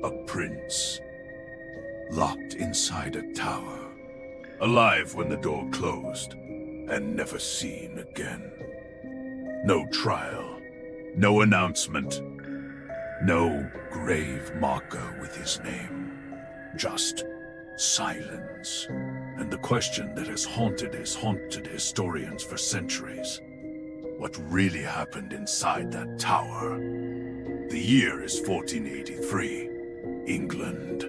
A prince, locked inside a tower, alive when the door closed, and never seen again. No trial, no announcement, no grave marker with his name. Just silence, and the question that has haunted historians for centuries. What really happened inside that tower? The year is 1483. England,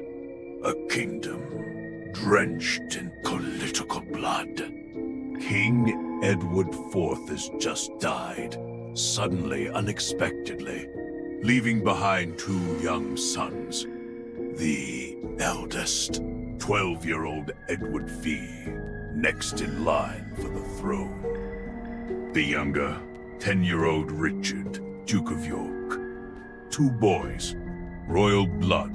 a kingdom drenched in political blood. King Edward IV has just died, suddenly, unexpectedly, leaving behind two young sons. The eldest, 12-year-old Edward V, next in line for the throne. The younger, 10-year-old Richard, Duke of York. Two boys, royal blood,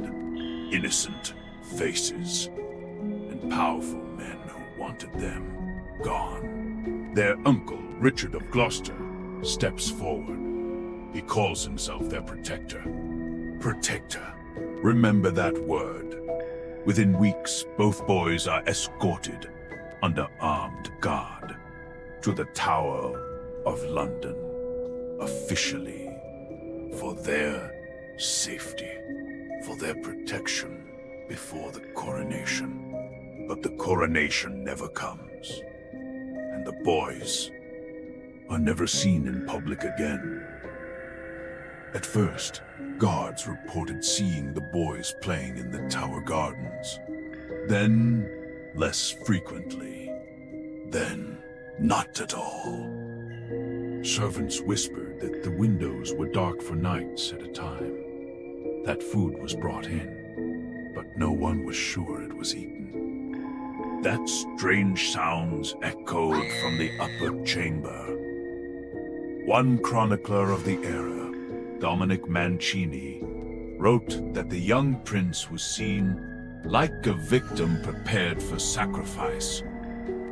innocent faces, and powerful men who wanted them gone. Their uncle, Richard of Gloucester, steps forward. He calls himself their protector. Protector. Remember that word. Within weeks, both boys are escorted under armed guard to the Tower of London, officially for their safety, for their protection before the coronation. But the coronation never comes, and the boys are never seen in public again. At first, guards reported seeing the boys playing in the Tower Gardens. Then, less frequently. Then, not at all. Servants whispered that the windows were dark for nights at a time, that food was brought in, but no one was sure it was eaten. That strange sounds echoed from the upper chamber. One chronicler of the era, Dominic Mancini, wrote that the young prince was seen like a victim prepared for sacrifice,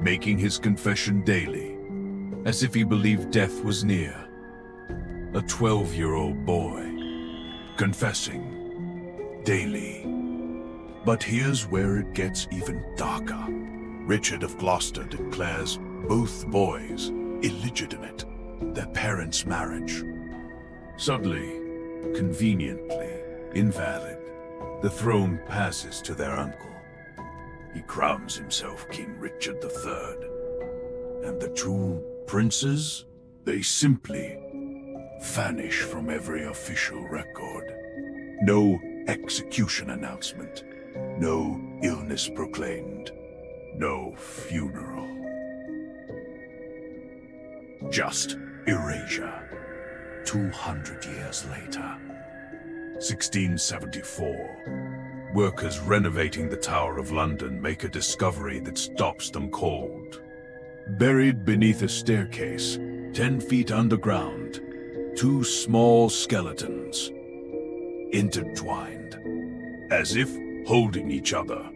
making his confession daily, as if he believed death was near. A 12-year-old boy, confessing daily. But here's where it gets even darker. Richard of Gloucester declares both boys illegitimate, their parents' marriage. Suddenly, conveniently invalid, the throne passes to their uncle. He crowns himself King Richard III. And the two princes, they simply vanish from every official record. No execution announcement, no illness proclaimed, no funeral. Just erasure. 200 years later, 1674, workers renovating the Tower of London make a discovery that stops them cold. Buried beneath a staircase, 10 feet underground, two small skeletons, intertwined, as if holding each other,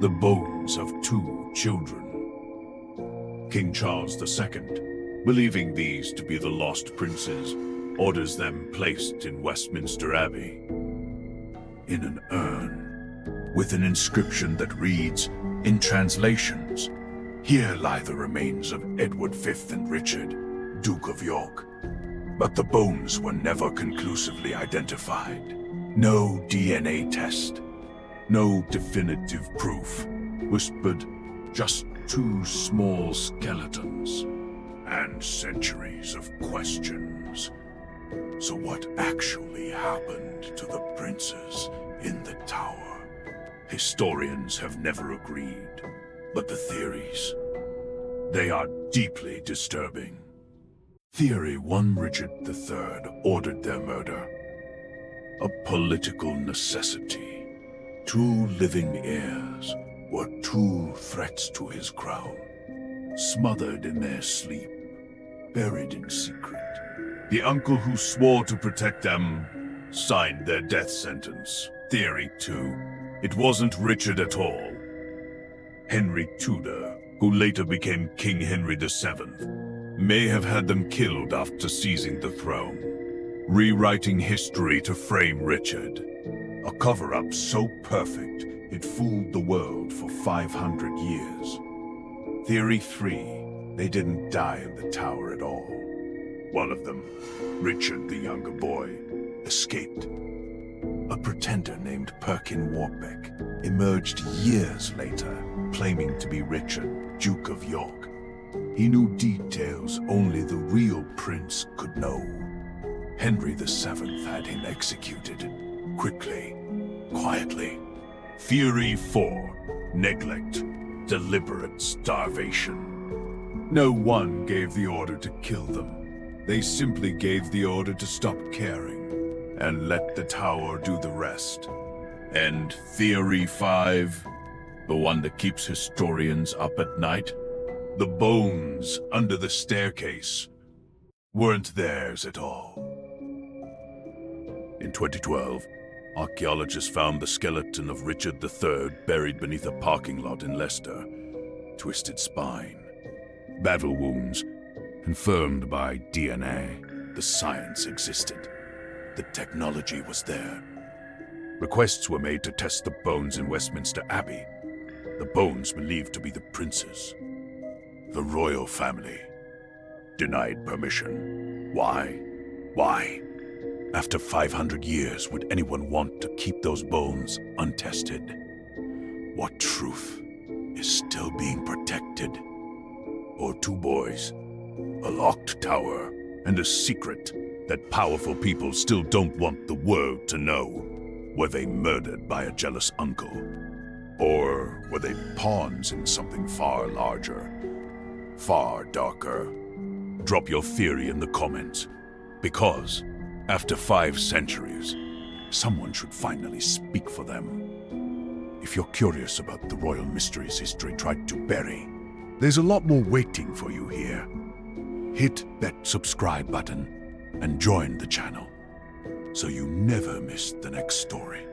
the bones of two children. King Charles II, believing these to be the lost princes, orders them placed in Westminster Abbey, in an urn, with an inscription that reads, in translations, "Here lie the remains of Edward V and Richard, Duke of York." But the bones were never conclusively identified. No DNA test, no definitive proof, whispered just two small skeletons, and centuries of questions. So what actually happened to the princes in the tower? Historians have never agreed, but the theories, they are deeply disturbing. Theory 1, Richard III ordered their murder. A political necessity. Two living heirs were two threats to his crown, smothered in their sleep, buried in secret. The uncle who swore to protect them signed their death sentence. Theory 2, it wasn't Richard at all. Henry Tudor, who later became King Henry VII, may have had them killed after seizing the throne, rewriting history to frame Richard. A cover-up so perfect it fooled the world for 500 years. Theory 3, they didn't die in the tower at all. One of them, Richard the younger boy, escaped. A pretender named Perkin Warbeck emerged years later, claiming to be Richard, Duke of York. He knew details only the real prince could know. Henry VII had him executed, quickly, quietly. Theory 4, neglect, deliberate starvation. No one gave the order to kill them. They simply gave the order to stop caring and let the tower do the rest. And Theory 5, the one that keeps historians up at night? The bones under the staircase weren't theirs at all. In 2012, archaeologists found the skeleton of Richard III buried beneath a parking lot in Leicester. Twisted spine, battle wounds, confirmed by DNA. The science existed. The technology was there. Requests were made to test the bones in Westminster Abbey. The bones believed to be the prince's. The royal family denied permission. Why? Why? After 500 years, would anyone want to keep those bones untested? What truth is still being protected? Or two boys, a locked tower, and a secret that powerful people still don't want the world to know? Were they murdered by a jealous uncle? Or were they pawns in something far larger, far darker? Drop your theory in the comments, because after 5 centuries, someone should finally speak for them. If you're curious about the royal mysteries history tried to bury, there's a lot more waiting for you here. Hit that subscribe button and join the channel so you never miss the next story.